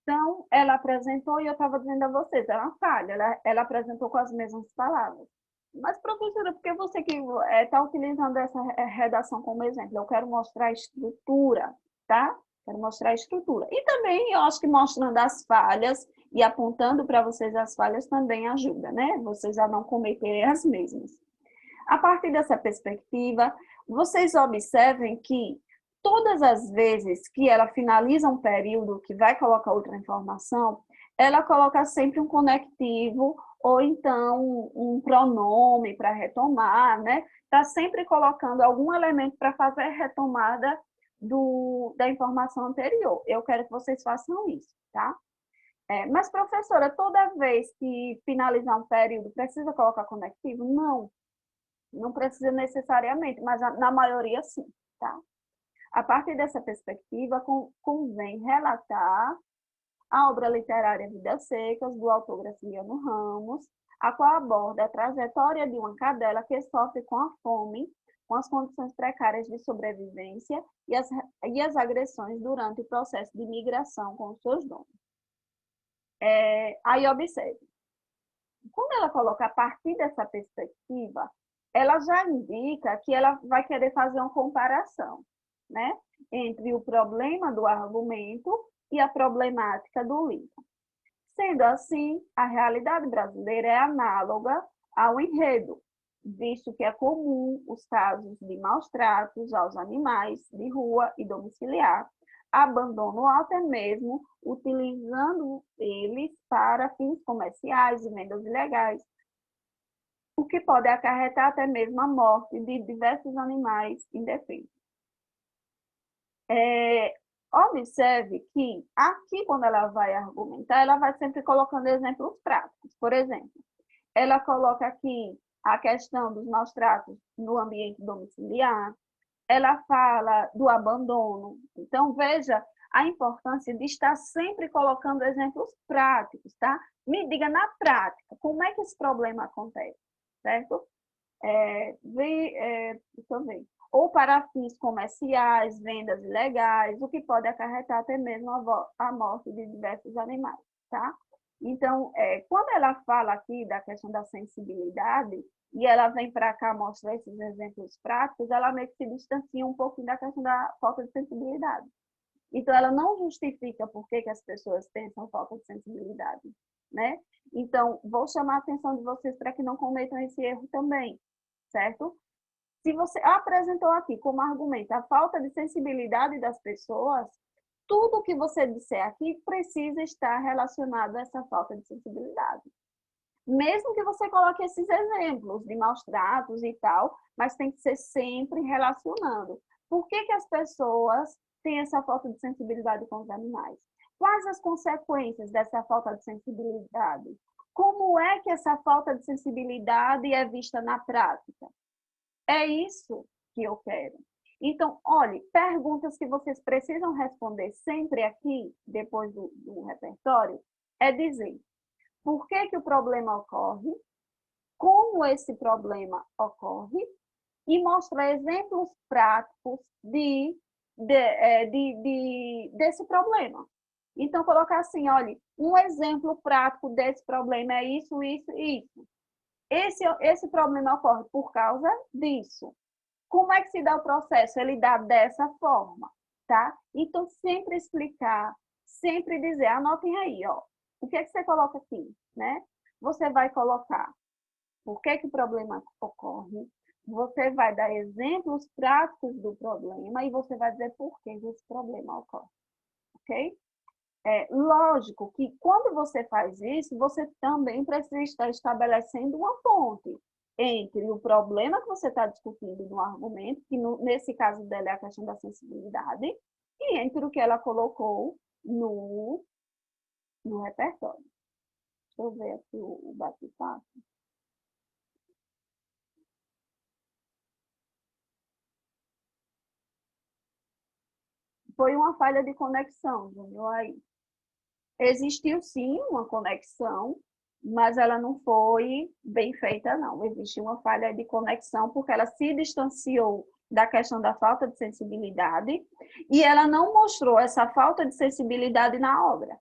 Então, ela apresentou, e eu estava dizendo a vocês, é uma falha, ela apresentou com as mesmas palavras. Mas, professora, por que você que está utilizando essa redação como exemplo? Eu quero mostrar a estrutura, tá? Quero mostrar a estrutura. E também, eu acho que mostrando as falhas e apontando para vocês as falhas também ajuda, né? Vocês a não cometerem as mesmas. A partir dessa perspectiva, vocês observem que todas as vezes que ela finaliza um período, que vai colocar outra informação, ela coloca sempre um conectivo ou então um pronome para retomar, né? Está sempre colocando algum elemento para fazer a retomada da informação anterior. Eu quero que vocês façam isso, tá? Mas, professora, toda vez que finalizar um período, precisa colocar conectivo? Não. Não precisa necessariamente, mas na maioria sim, tá? A partir dessa perspectiva, convém relatar a obra literária Vidas Secas, do autor Graciliano Ramos, a qual aborda a trajetória de uma cadela que sofre com a fome, com as condições precárias de sobrevivência e as agressões durante o processo de migração com os seus donos. Aí observe, quando ela coloca a partir dessa perspectiva, ela já indica que ela vai querer fazer uma comparação, né, entre o problema do argumento e a problemática do livro. Sendo assim, a realidade brasileira é análoga ao enredo, visto que é comum os casos de maus tratos aos animais de rua e domiciliar, abandono ou até mesmo utilizando eles para fins comerciais e vendas ilegais, o que pode acarretar até mesmo a morte de diversos animais indefesos. Observe que aqui, quando ela vai argumentar, ela vai sempre colocando exemplos práticos. Por exemplo, ela coloca aqui a questão dos maus tratos no ambiente domiciliar, ela fala do abandono. Então, veja a importância de estar sempre colocando exemplos práticos, tá? Me diga na prática, como é que esse problema acontece, certo? Deixa eu ver. Ou para fins comerciais, vendas ilegais, o que pode acarretar até mesmo a morte de diversos animais, tá? Então, quando ela fala aqui da questão da sensibilidade, e ela vem para cá mostrar esses exemplos práticos, ela meio que se distancia um pouquinho da questão da falta de sensibilidade. Então, ela não justifica por que as pessoas pensam falta de sensibilidade, né? Então, vou chamar a atenção de vocês para que não cometam esse erro também, certo? Se você apresentou aqui como argumento a falta de sensibilidade das pessoas, tudo que você disser aqui precisa estar relacionado a essa falta de sensibilidade. Mesmo que você coloque esses exemplos de maus tratos e tal, mas tem que ser sempre relacionando. Por que as pessoas têm essa falta de sensibilidade com os animais? Quais as consequências dessa falta de sensibilidade? Como é que essa falta de sensibilidade é vista na prática? É isso que eu quero. Então, olhe, perguntas que vocês precisam responder sempre aqui, depois do repertório, é dizer por que o problema ocorre, como esse problema ocorre, e mostrar exemplos práticos desse problema. Então, colocar assim, olha, um exemplo prático desse problema é isso, isso e isso. Esse problema ocorre por causa disso. Como é que se dá o processo? Ele dá dessa forma, tá? Então, sempre explicar, sempre dizer, anotem aí, ó. O que é que você coloca aqui, né? Você vai colocar por que o problema ocorre, você vai dar exemplos práticos do problema e você vai dizer por que esse problema ocorre, ok? Lógico que quando você faz isso, você também precisa estar estabelecendo uma ponte entre o problema que você está discutindo no argumento, que nesse caso dela é a questão da sensibilidade, e entre o que ela colocou no repertório. Deixa eu ver aqui o bate-papo. Foi uma falha de conexão, Júnior, aí. Existiu sim uma conexão, mas ela não foi bem feita, não. Existiu uma falha de conexão porque ela se distanciou da questão da falta de sensibilidade e ela não mostrou essa falta de sensibilidade na obra.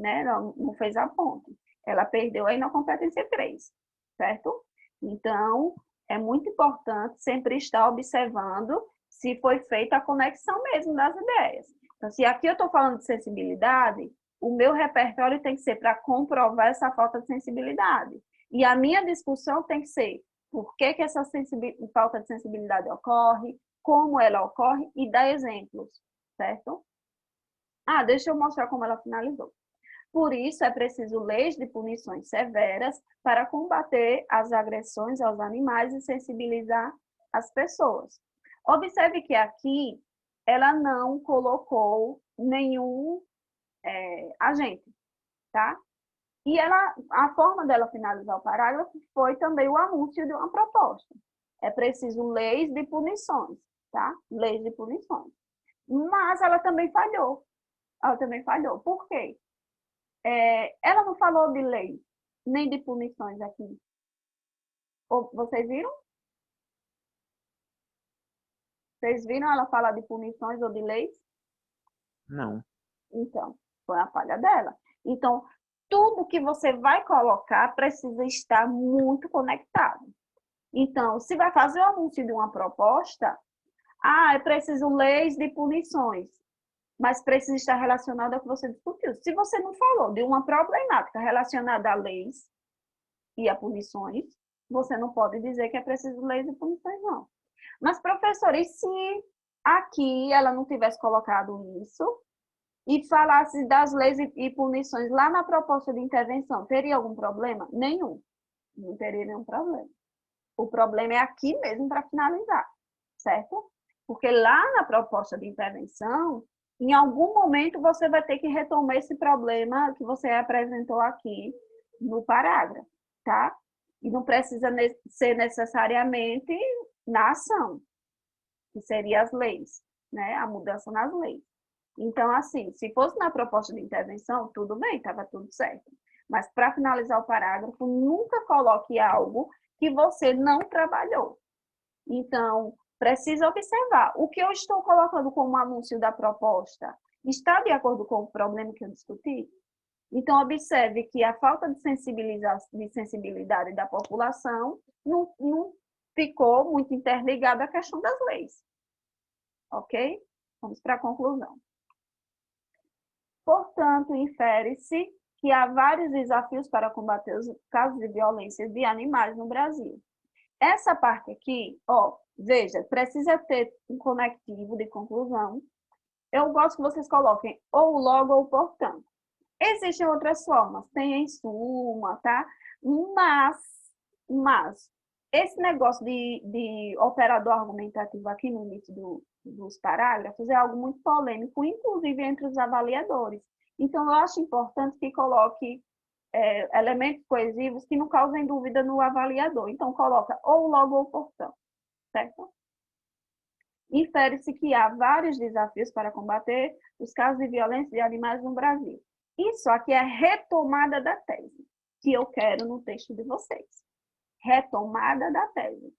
né? Não fez a ponte. Ela perdeu aí na competência 3, certo? Então, é muito importante sempre estar observando se foi feita a conexão mesmo das ideias. Então, se aqui eu estou falando de sensibilidade, o meu repertório tem que ser para comprovar essa falta de sensibilidade. E a minha discussão tem que ser por que essa falta de sensibilidade ocorre, como ela ocorre e dar exemplos, certo? Deixa eu mostrar como ela finalizou. Por isso, é preciso leis de punições severas para combater as agressões aos animais e sensibilizar as pessoas. Observe que aqui ela não colocou nenhum agente, tá? E a forma dela finalizar o parágrafo foi também o anúncio de uma proposta. É preciso leis de punições, tá? Leis de punições. Mas ela também falhou. Ela também falhou. Por quê? Ela não falou de lei, nem de punições aqui. Vocês viram? Vocês viram ela falar de punições ou de leis? Não. Então, foi a falha dela. Então, tudo que você vai colocar precisa estar muito conectado. Então, se vai fazer o anúncio de uma proposta, é preciso leis de punições, mas precisa estar relacionado ao que você discutiu. Se você não falou de uma problemática relacionada a leis e a punições, você não pode dizer que é preciso leis e punições, não. Mas, professora, e se aqui ela não tivesse colocado isso e falasse das leis e punições lá na proposta de intervenção, teria algum problema? Nenhum. Não teria nenhum problema. O problema é aqui mesmo para finalizar, certo? Porque lá na proposta de intervenção, em algum momento você vai ter que retomar esse problema que você apresentou aqui no parágrafo, tá? E não precisa ser necessariamente na ação, que seria as leis, né? A mudança nas leis. Então, assim, se fosse na proposta de intervenção, tudo bem, estava tudo certo. Mas para finalizar o parágrafo, nunca coloque algo que você não trabalhou. Então, precisa observar. O que eu estou colocando como anúncio da proposta está de acordo com o problema que eu discuti? Então, observe que a falta de sensibilidade da população não ficou muito interligada à questão das leis. Ok? Vamos para a conclusão. Portanto, infere-se que há vários desafios para combater os casos de violência de animais no Brasil. Essa parte aqui, veja, precisa ter um conectivo de conclusão. Eu gosto que vocês coloquem ou logo ou portanto. Existem outras formas, tem em suma, tá? Mas esse negócio de operador argumentativo aqui no início dos parágrafos é algo muito polêmico, inclusive entre os avaliadores. Então, eu acho importante que coloque elementos coesivos que não causem dúvida no avaliador. Então, coloca ou logo ou portanto, certo? Infere-se que há vários desafios para combater os casos de violência de animais no Brasil. Isso aqui é a retomada da tese, que eu quero no texto de vocês. Retomada da tese.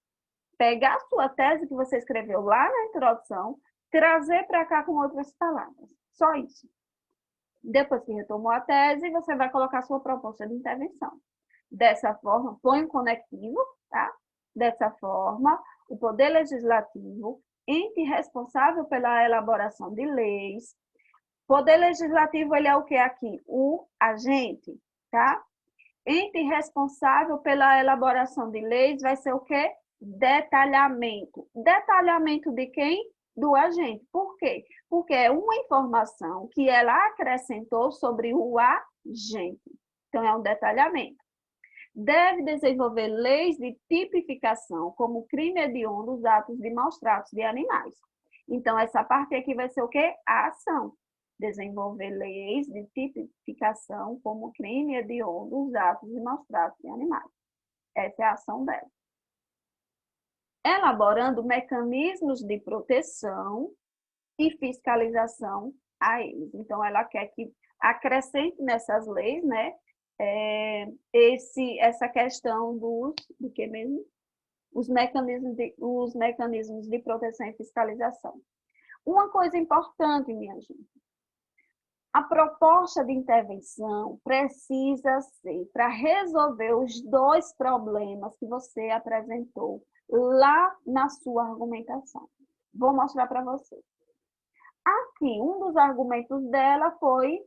Pegar a sua tese que você escreveu lá na introdução, trazer para cá com outras palavras. Só isso. Depois que retomou a tese, você vai colocar a sua proposta de intervenção. Dessa forma, põe um conectivo, tá? Dessa forma, o Poder Legislativo, ente responsável pela elaboração de leis. Poder Legislativo, ele é o que aqui? O agente, tá? Ente responsável pela elaboração de leis vai ser o quê? Detalhamento. Detalhamento de quem? Do agente. Por quê? Porque é uma informação que ela acrescentou sobre o agente. Então, é um detalhamento. Deve desenvolver leis de tipificação como crime hediondo dos atos de maus tratos de animais. Então, essa parte aqui vai ser o quê? A ação. Desenvolver leis de tipificação como crime hediondo dos atos de maus tratos de animais. Essa é a ação dela. Elaborando mecanismos de proteção e fiscalização a eles. Então, ela quer que acrescente nessas leis, né, essa questão do que mesmo? Os mecanismos de proteção e fiscalização. Uma coisa importante, minha gente, A proposta de intervenção precisa ser para resolver os dois problemas que você apresentou lá na sua argumentação. Vou mostrar para você. Aqui, um dos argumentos dela foi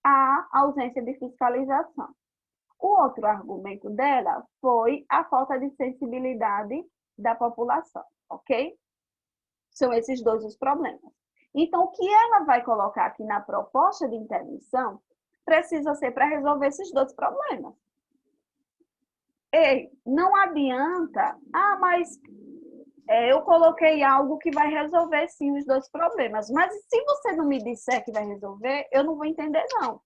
a ausência de fiscalização. O outro argumento dela foi a falta de sensibilidade da população, ok? São esses dois os problemas. Então, o que ela vai colocar aqui na proposta de intervenção precisa ser para resolver esses dois problemas. Ei, não adianta, mas eu coloquei algo que vai resolver sim os dois problemas, mas se você não me disser que vai resolver, eu não vou entender não.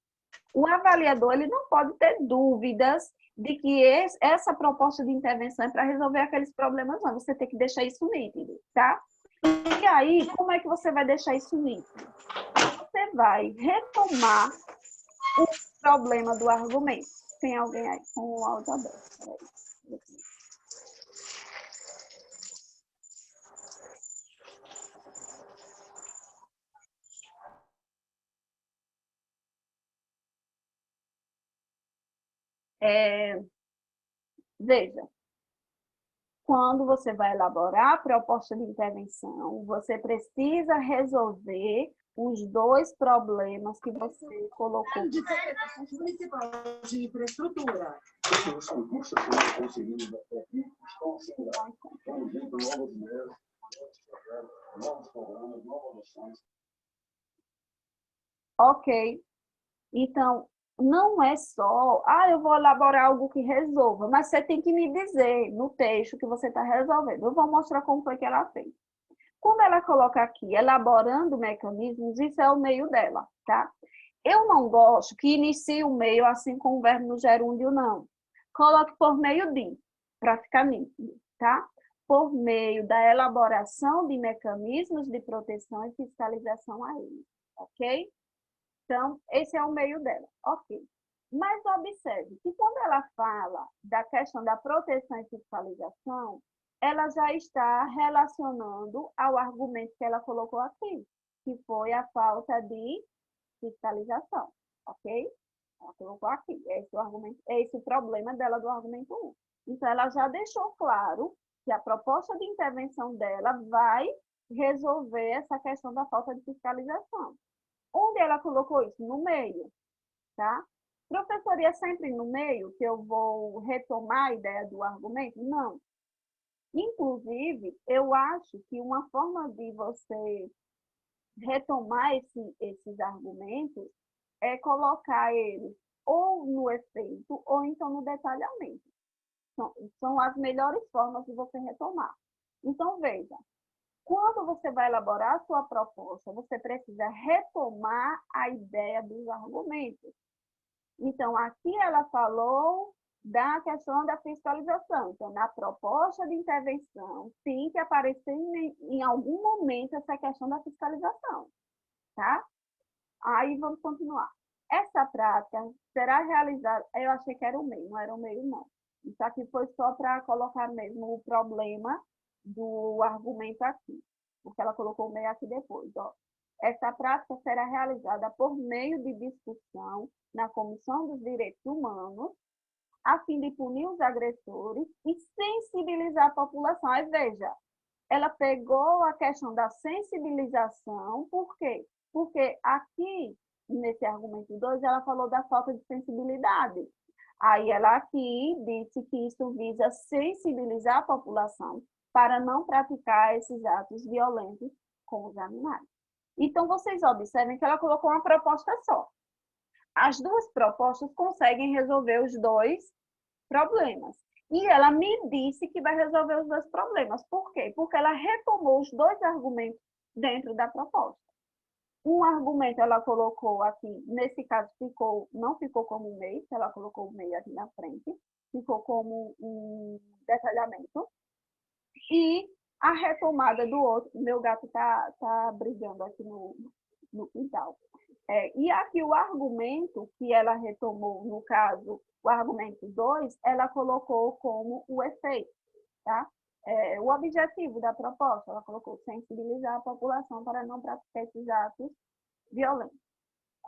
O avaliador ele não pode ter dúvidas de que essa proposta de intervenção é para resolver aqueles problemas, não. Você tem que deixar isso nítido, tá? E aí, como é que você vai deixar isso nítido? Você vai retomar o problema do argumento. Tem alguém aí com o áudio aberto? Veja, quando você vai elaborar a proposta de intervenção, você precisa resolver os dois problemas que você colocou. Municipal de infraestrutura. Ok. Então, não é só, eu vou elaborar algo que resolva, mas você tem que me dizer no texto que você está resolvendo. Eu vou mostrar como foi que ela fez. Quando ela coloca aqui, elaborando mecanismos, isso é o meio dela, tá? Eu não gosto que inicie o meio assim com o verbo no gerúndio, não. Coloque por meio de, para ficar nítido, tá? Por meio da elaboração de mecanismos de proteção e fiscalização a ele, ok? Então, esse é o meio dela, ok. Mas observe que quando ela fala da questão da proteção e fiscalização, ela já está relacionando ao argumento que ela colocou aqui, que foi a falta de fiscalização, ok? Ela colocou aqui, esse é o problema dela do argumento 1. Então, ela já deixou claro que a proposta de intervenção dela vai resolver essa questão da falta de fiscalização. Onde ela colocou isso? No meio, tá? Professoria sempre no meio, que eu vou retomar a ideia do argumento? Não. Inclusive, eu acho que uma forma de você retomar esses argumentos é colocar eles ou no efeito ou então no detalhamento. São as melhores formas de você retomar. Então, veja, quando você vai elaborar a sua proposta, você precisa retomar a ideia dos argumentos. Então, aqui ela falou da questão da fiscalização. Então, na proposta de intervenção, tem que aparecer em algum momento essa questão da fiscalização, tá? Aí, vamos continuar. Essa prática será realizada... Eu achei que era o meio, não era o meio, não. Isso aqui foi só para colocar mesmo o problema do argumento aqui, porque ela colocou o meio aqui depois, ó. Essa prática será realizada por meio de discussão na Comissão dos Direitos Humanos, a fim de punir os agressores e sensibilizar a população. Aí, veja, ela pegou a questão da sensibilização, por quê? Porque aqui, nesse argumento 2, ela falou da falta de sensibilidade. Aí ela aqui disse que isso visa sensibilizar a população para não praticar esses atos violentos com os animais. Então, vocês observem que ela colocou uma proposta só. As duas propostas conseguem resolver os dois problemas. E ela me disse que vai resolver os dois problemas. Por quê? Porque ela retomou os dois argumentos dentro da proposta. Um argumento ela colocou aqui, nesse caso não ficou como um meio, ela colocou o meio aqui na frente, ficou como um detalhamento. E a retomada do outro, meu gato tá brigando aqui no quintal. E aqui o argumento que ela retomou, no caso, o argumento 2, ela colocou como o efeito, tá? O objetivo da proposta, ela colocou sensibilizar a população para não praticar esses atos violentos.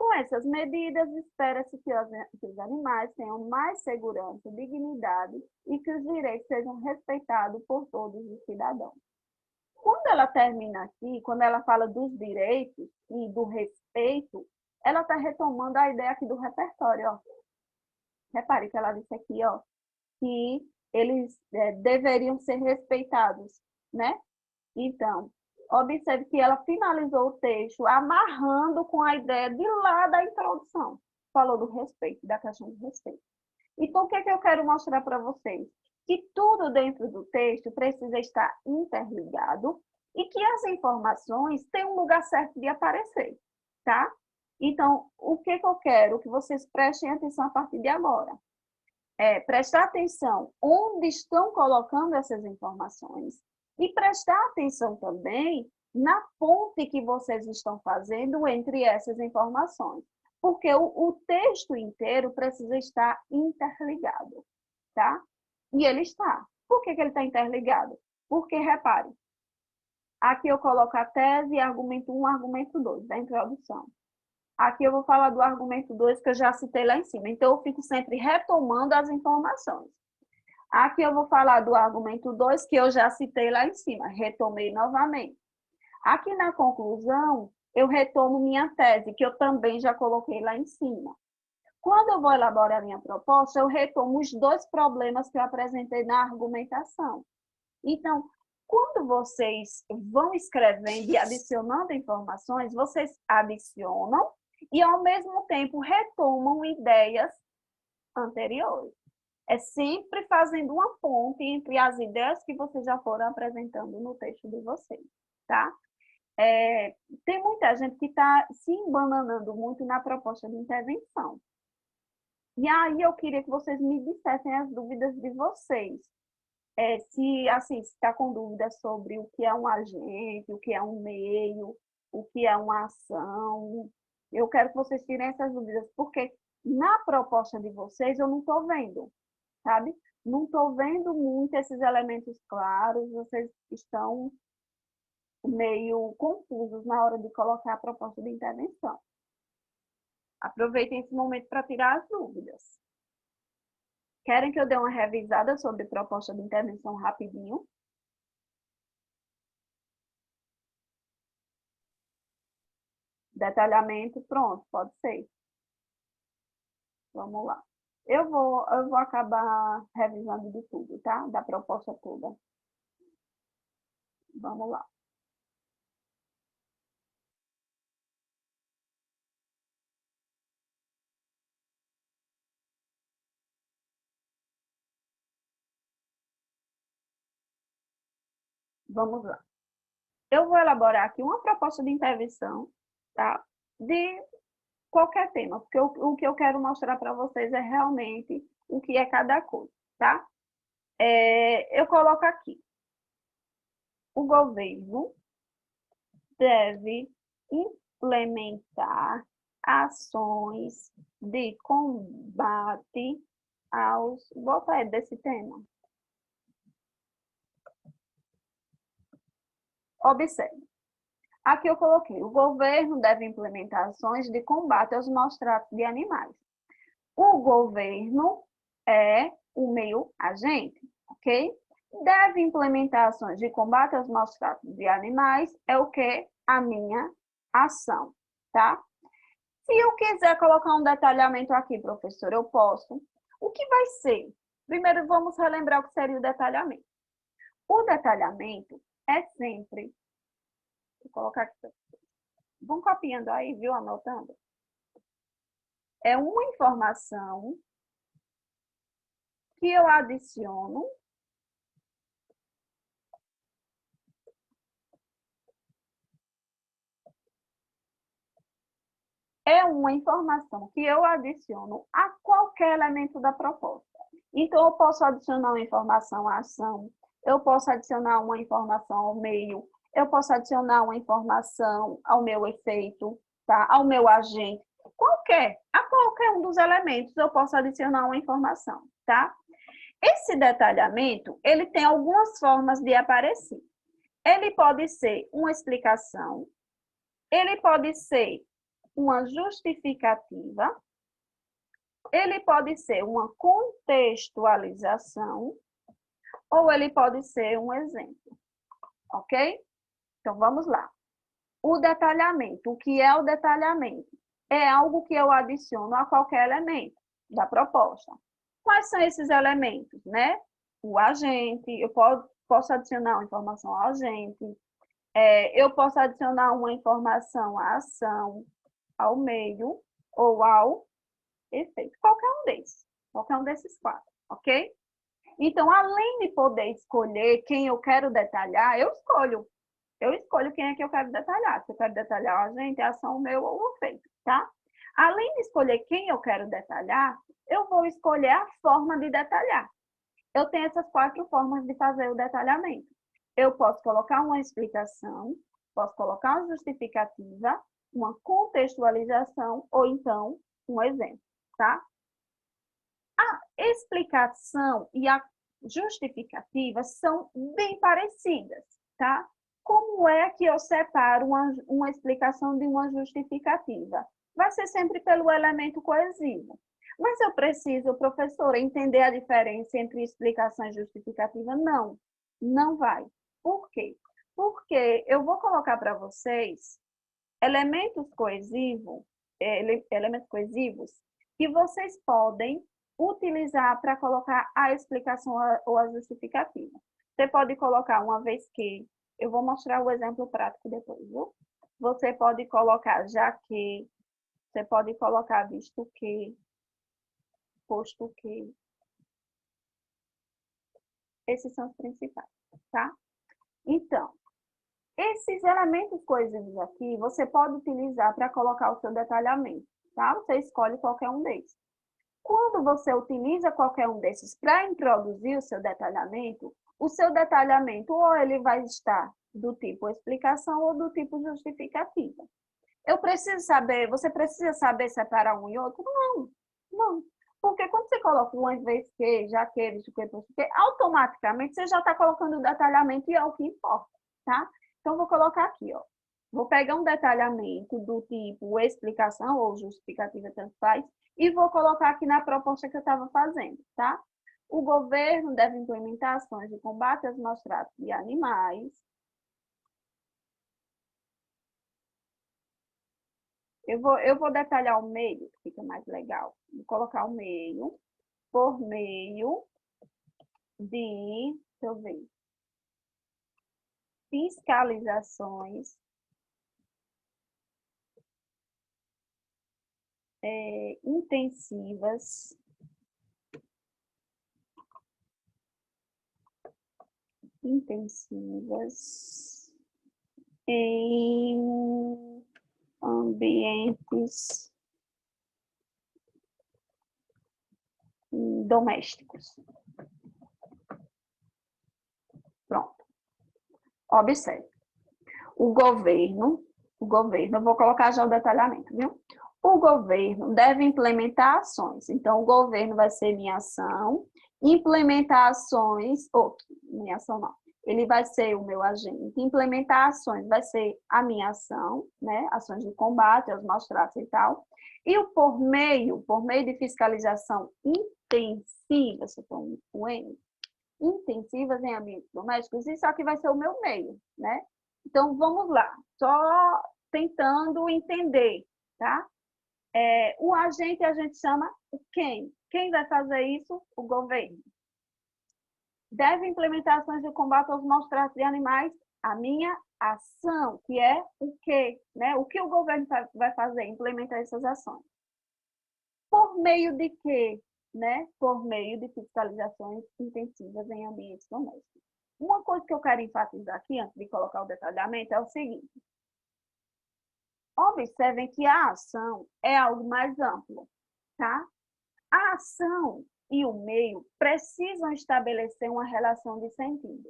Com essas medidas, espera-se que os animais tenham mais segurança, dignidade e que os direitos sejam respeitados por todos os cidadãos. Quando ela termina aqui, quando ela fala dos direitos e do respeito, ela está retomando a ideia aqui do repertório. Ó. Repare que ela disse aqui, ó, que eles deveriam ser respeitados, né? Então, observe que ela finalizou o texto amarrando com a ideia de lá da introdução. Falou do respeito, da questão do respeito. Então, o que é que eu quero mostrar para vocês? Que tudo dentro do texto precisa estar interligado e que as informações têm um lugar certo de aparecer, tá? Então, o que eu quero que vocês prestem atenção a partir de agora? Prestar atenção onde estão colocando essas informações e prestar atenção também na ponte que vocês estão fazendo entre essas informações, porque o texto inteiro precisa estar interligado, tá? E ele está. Por que ele está interligado? Porque, repare, aqui eu coloco a tese, argumento 1, argumento 2, da introdução. Aqui eu vou falar do argumento 2, que eu já citei lá em cima. Então, eu fico sempre retomando as informações. Aqui eu vou falar do argumento 2, que eu já citei lá em cima. Retomei novamente. Aqui na conclusão, eu retomo minha tese, que eu também já coloquei lá em cima. Quando eu vou elaborar a minha proposta, eu retomo os 2 problemas que eu apresentei na argumentação. Então, quando vocês vão escrevendo e adicionando informações, vocês adicionam e, ao mesmo tempo, retomam ideias anteriores. É sempre fazendo uma ponte entre as ideias que vocês já foram apresentando no texto de vocês, tá? Tem muita gente que está se embananando muito na proposta de intervenção. E aí eu queria que vocês me dissessem as dúvidas de vocês. Se está com dúvidas sobre o que é um agente, o que é um meio, o que é uma ação. Eu quero que vocês tirem essas dúvidas, porque na proposta de vocês eu não estou vendo, sabe? Não estou vendo muito esses elementos claros, vocês estão meio confusos na hora de colocar a proposta de intervenção. Aproveitem esse momento para tirar as dúvidas. Querem que eu dê uma revisada sobre proposta de intervenção rapidinho? Detalhamento, pronto, pode ser. Vamos lá. Eu vou acabar revisando de tudo, tá? Da proposta toda. Vamos lá. Vamos lá. Eu vou elaborar aqui uma proposta de intervenção, tá? De qualquer tema, porque o que eu quero mostrar para vocês é realmente o que é cada coisa, tá? Eu coloco aqui. O governo deve implementar ações de combate aos... Bota desse tema. Observe. Aqui eu coloquei, o governo deve implementar ações de combate aos maus-tratos de animais. O governo é o meio agente, ok? Deve implementar ações de combate aos maus-tratos de animais, é o que? A minha ação, tá? Se eu quiser colocar um detalhamento aqui, professor, eu posso. O que vai ser? Primeiro, vamos relembrar o que seria o detalhamento. O detalhamento é sempre... Vou colocar aqui. Vão copiando aí, viu? Anotando. É uma informação que eu adiciono a qualquer elemento da proposta. Então, eu posso adicionar uma informação à ação, eu posso adicionar uma informação ao meio, eu posso adicionar uma informação ao meu efeito, tá? Ao meu agente. A qualquer um dos elementos eu posso adicionar uma informação, tá? Esse detalhamento, ele tem algumas formas de aparecer. Ele pode ser uma explicação, ele pode ser uma justificativa, ele pode ser uma contextualização, ou ele pode ser um exemplo, ok? Então, vamos lá. O detalhamento. O que é o detalhamento? É algo que eu adiciono a qualquer elemento da proposta. Quais são esses elementos, né? O agente, eu posso adicionar uma informação ao agente, eu posso adicionar uma informação à ação, ao meio ou ao efeito. Qualquer um desses quatro, ok? Então, além de poder escolher quem eu quero detalhar, eu escolho quem é que eu quero detalhar. Se eu quero detalhar o agente, a ação, o meu ou o efeito, tá? Além de escolher quem eu quero detalhar, eu vou escolher a forma de detalhar. Eu tenho essas 4 formas de fazer o detalhamento. Eu posso colocar uma explicação, posso colocar uma justificativa, uma contextualização ou então um exemplo, tá? A explicação e a justificativa são bem parecidas, tá? Como é que eu separo uma explicação de uma justificativa? Vai ser sempre pelo elemento coesivo. Mas eu preciso, professora, entender a diferença entre explicação e justificativa? Não, não vai. Por quê? Porque eu vou colocar para vocês elementos coesivos que vocês podem utilizar para colocar a explicação ou a justificativa. Você pode colocar uma vez que, eu vou mostrar o exemplo prático depois, viu? Você pode colocar já que, você pode colocar visto que, posto que. Esses são os principais, tá? Então, esses elementos coesivos aqui, você pode utilizar para colocar o seu detalhamento, tá? Você escolhe qualquer um desses. Quando você utiliza qualquer um desses para introduzir o seu detalhamento ou ele vai estar do tipo explicação ou do tipo justificativa. Você precisa saber separar um e outro? Não. Porque quando você coloca uma vez que, já que, visto que, automaticamente você já está colocando o detalhamento e é o que importa, tá? Então, vou colocar aqui, ó. Vou pegar um detalhamento do tipo explicação ou justificativa, tanto faz, e vou colocar aqui na proposta que eu estava fazendo, tá? O governo deve implementar ações de combate aos maus tratos de animais. Eu vou detalhar o meio, que fica mais legal. Vou colocar o meio, por meio de, deixa eu ver, fiscalizações intensivas em ambientes domésticos. Pronto. Observe. O governo, eu vou colocar já o detalhamento, viu? O governo deve implementar ações. Então, o governo vai ser minha ação, implementar ações, minha ação não, ele vai ser o meu agente, implementar ações vai ser a minha ação, né? Ações de combate aos maus tratos e tal. E o por meio de fiscalização intensiva, se for um N, intensivas em ambientes domésticos, isso aqui vai ser o meu meio, né? Então, vamos lá, só tentando entender, tá? O agente a gente chama quem? Quem vai fazer isso? O governo. Deve implementar ações de combate aos maus tratos de animais? A minha ação, que é o quê? Né? O que o governo vai fazer? Implementar essas ações. Por meio de quê? Né? Por meio de fiscalizações intensivas em ambientes domésticos. Uma coisa que eu quero enfatizar aqui, antes de colocar o detalhamento, é o seguinte. Observem que a ação é algo mais amplo, tá? A ação e o meio precisam estabelecer uma relação de sentido.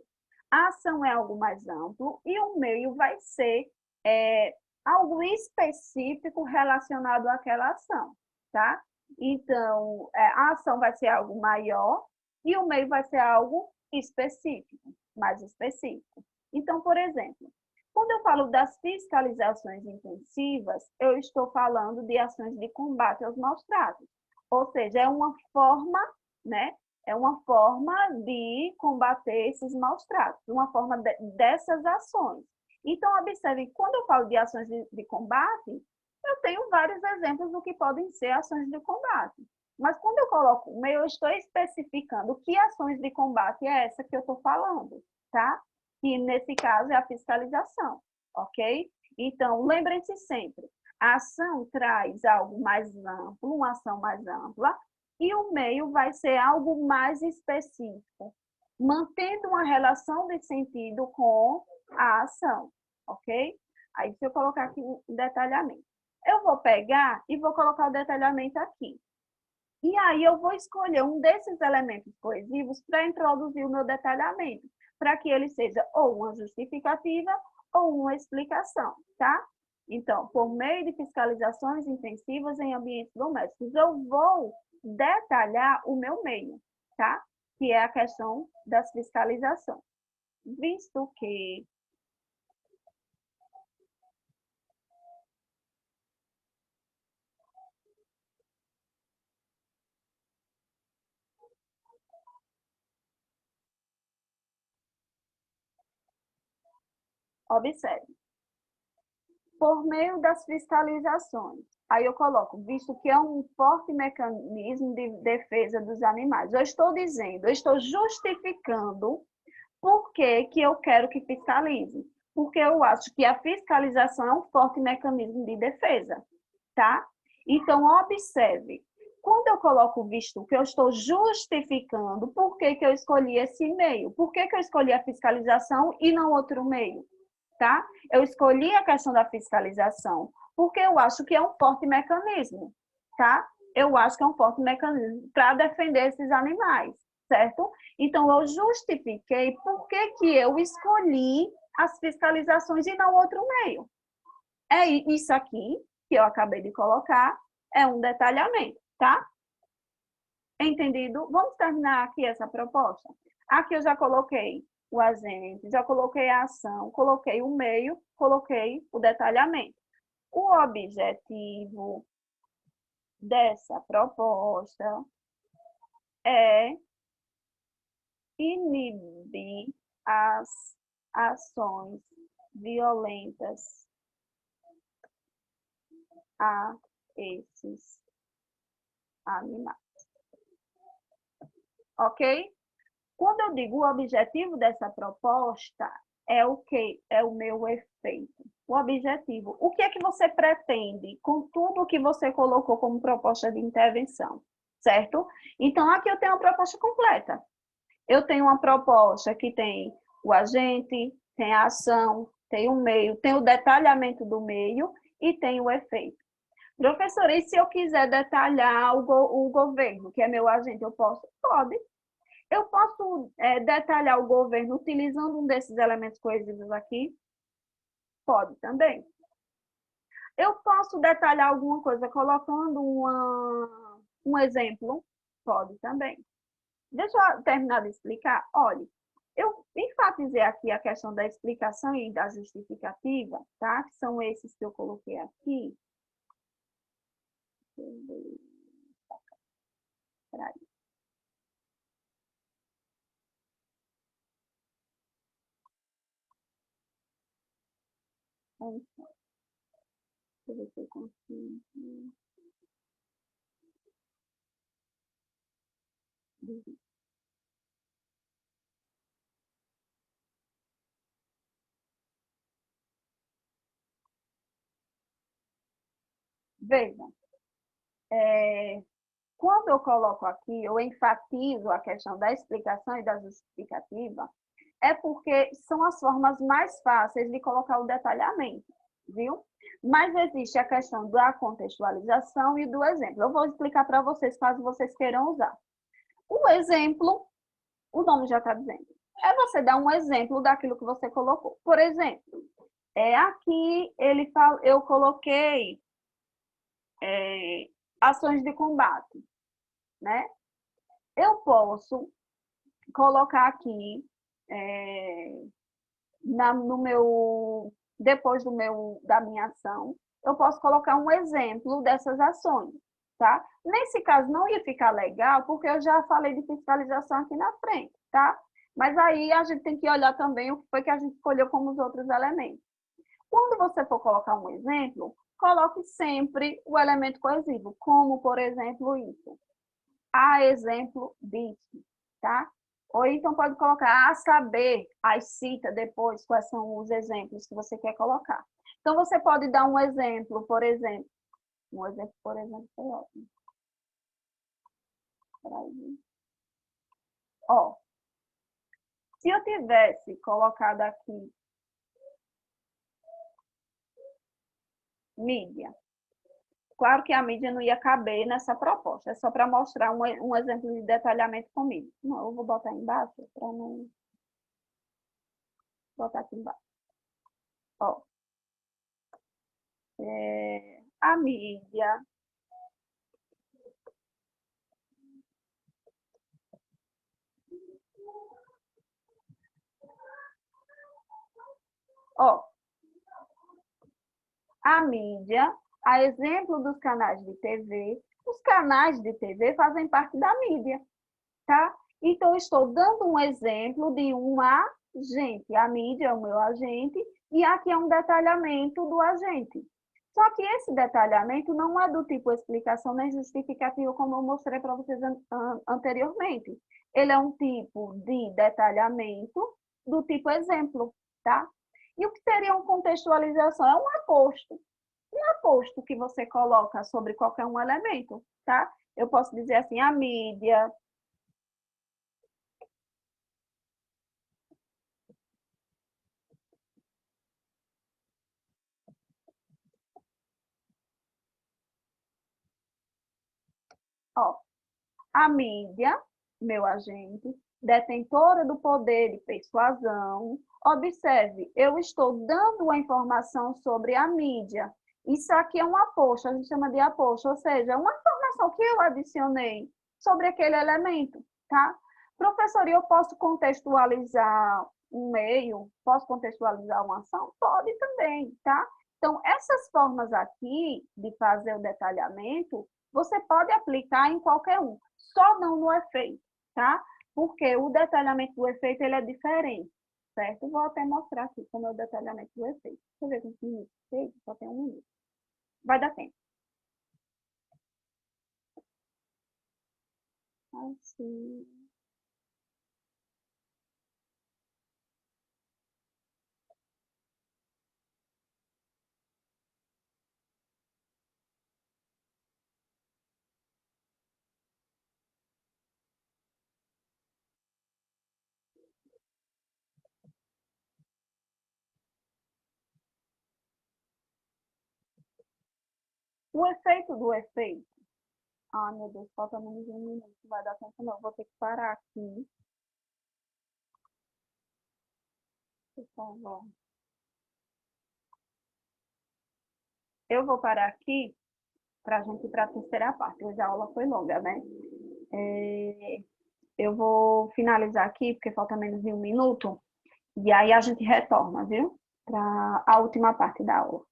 A ação é algo mais amplo e o meio vai ser algo específico relacionado àquela ação, tá? Então, a ação vai ser algo maior e o meio vai ser algo específico, mais específico. Então, por exemplo, Quando eu falo das fiscalizações intensivas, eu estou falando de ações de combate aos maus-tratos. Ou seja, é uma forma, né? É uma forma de combater esses maus-tratos, uma forma dessas ações. Então, observe, quando eu falo de ações de combate, eu tenho vários exemplos do que podem ser ações de combate. Mas quando eu coloco o meio, eu estou especificando que ações de combate é essa que eu estou falando, tá? Que nesse caso é a fiscalização, ok? Então, lembrem-se sempre, a ação traz algo mais amplo, uma ação mais ampla, e o meio vai ser algo mais específico, mantendo uma relação de sentido com a ação, ok? Aí, se eu colocar aqui um detalhamento. Eu vou pegar e vou colocar o detalhamento aqui. E aí eu vou escolher um desses elementos coesivos para introduzir o meu detalhamento, para que ele seja ou uma justificativa ou uma explicação, tá? Então, por meio de fiscalizações intensivas em ambientes domésticos, eu vou detalhar o meu meio, tá? Que é a questão das fiscalizações. Visto que observe, por meio das fiscalizações. Aí eu coloco, visto que é um forte mecanismo de defesa dos animais. Eu estou dizendo, eu estou justificando por que que eu quero que fiscalize. Porque eu acho que a fiscalização é um forte mecanismo de defesa, tá? Então, observe, quando eu coloco visto que eu estou justificando por que que eu escolhi esse meio, por que que eu escolhi a fiscalização e não outro meio, tá? Eu escolhi a questão da fiscalização porque eu acho que é um forte mecanismo, tá? Eu acho que é um forte mecanismo para defender esses animais, certo? Então, eu justifiquei por que que eu escolhi as fiscalizações e não outro meio. É isso aqui que eu acabei de colocar, é um detalhamento, tá? Entendido? Vamos terminar aqui essa proposta? Aqui eu já coloquei o agente, já coloquei a ação, coloquei o meio, coloquei o detalhamento. O objetivo dessa proposta é inibir as ações violentas a esses animais. Ok? Quando eu digo o objetivo dessa proposta, é o quê? É o meu efeito. O objetivo. O que é que você pretende com tudo que você colocou como proposta de intervenção? Certo? Então, aqui eu tenho uma proposta completa. Eu tenho uma proposta que tem o agente, tem a ação, tem o meio, tem o detalhamento do meio e tem o efeito. Professora, e se eu quiser detalhar o governo, que é meu agente, eu posso? Pode. Eu posso detalhar o governo utilizando um desses elementos coesivos aqui? Pode também. Eu posso detalhar alguma coisa colocando um exemplo? Pode também. Deixa eu terminar de explicar. Olha, eu enfatizei aqui a questão da explicação e da justificativa, tá? Que são esses que eu coloquei aqui. Peraí. Deixa eu ver se eu consigo. Veja, quando eu coloco aqui, eu enfatizo a questão da explicação e da justificativa, é porque são as formas mais fáceis de colocar o detalhamento, viu? Mas existe a questão da contextualização e do exemplo. Eu vou explicar para vocês, caso vocês queiram usar. O exemplo, o nome já está dizendo, é você dar um exemplo daquilo que você colocou. Por exemplo, aqui eu coloquei ações de combate, né? Eu posso colocar aqui no meu depois da minha ação, eu posso colocar um exemplo dessas ações, tá? Nesse caso, não ia ficar legal, porque eu já falei de fiscalização aqui na frente, tá? Mas aí a gente tem que olhar também o que foi que a gente escolheu como os outros elementos. Quando você for colocar um exemplo, coloque sempre o elemento coesivo, como, por exemplo, isso. A exemplo disso, tá? Ou então pode colocar a saber, aí cita depois quais são os exemplos que você quer colocar. Então, você pode dar um exemplo, por exemplo. Um exemplo, por exemplo, foi ótimo. Ó, se eu tivesse colocado aqui mídia, claro que a mídia não ia caber nessa proposta, é só para mostrar um exemplo de detalhamento comigo. Não, eu vou botar embaixo para não... Vou botar aqui embaixo. Ó, a mídia ó, a mídia, a exemplo dos canais de TV, os canais de TV fazem parte da mídia, tá? Então, estou dando um exemplo de um agente. A mídia é o meu agente e aqui é um detalhamento do agente. Só que esse detalhamento não é do tipo explicação nem justificativa, como eu mostrei para vocês anteriormente. Ele é um tipo de detalhamento do tipo exemplo, tá? E o que seria uma contextualização? É um aposto. Um aposto que você coloca sobre qualquer um elemento, tá? Eu posso dizer assim, a mídia... Ó, a mídia, meu agente, detentora do poder de persuasão. Observe, eu estou dando a informação sobre a mídia. Isso aqui é um aposto, a gente chama de aposto, ou seja, uma informação que eu adicionei sobre aquele elemento, tá? Professor, eu posso contextualizar um meio? Posso contextualizar uma ação? Pode também, tá? Então, essas formas aqui de fazer o detalhamento, você pode aplicar em qualquer um, só não no efeito, tá? Porque o detalhamento do efeito, ele é diferente, certo? Vou até mostrar aqui como é o detalhamento do efeito. Deixa eu ver quantos minutos tem, só tem 1 minuto. Vai dar tempo. Assim. O efeito do efeito. Ah, meu Deus, falta menos de 1 minuto, não vai dar tempo não. Vou ter que parar aqui. Por favor. Eu vou parar aqui para a gente ir para a terceira parte. Hoje a aula foi longa, né? Eu vou finalizar aqui, porque falta menos de 1 minuto. E aí a gente retorna, viu? Para a última parte da aula.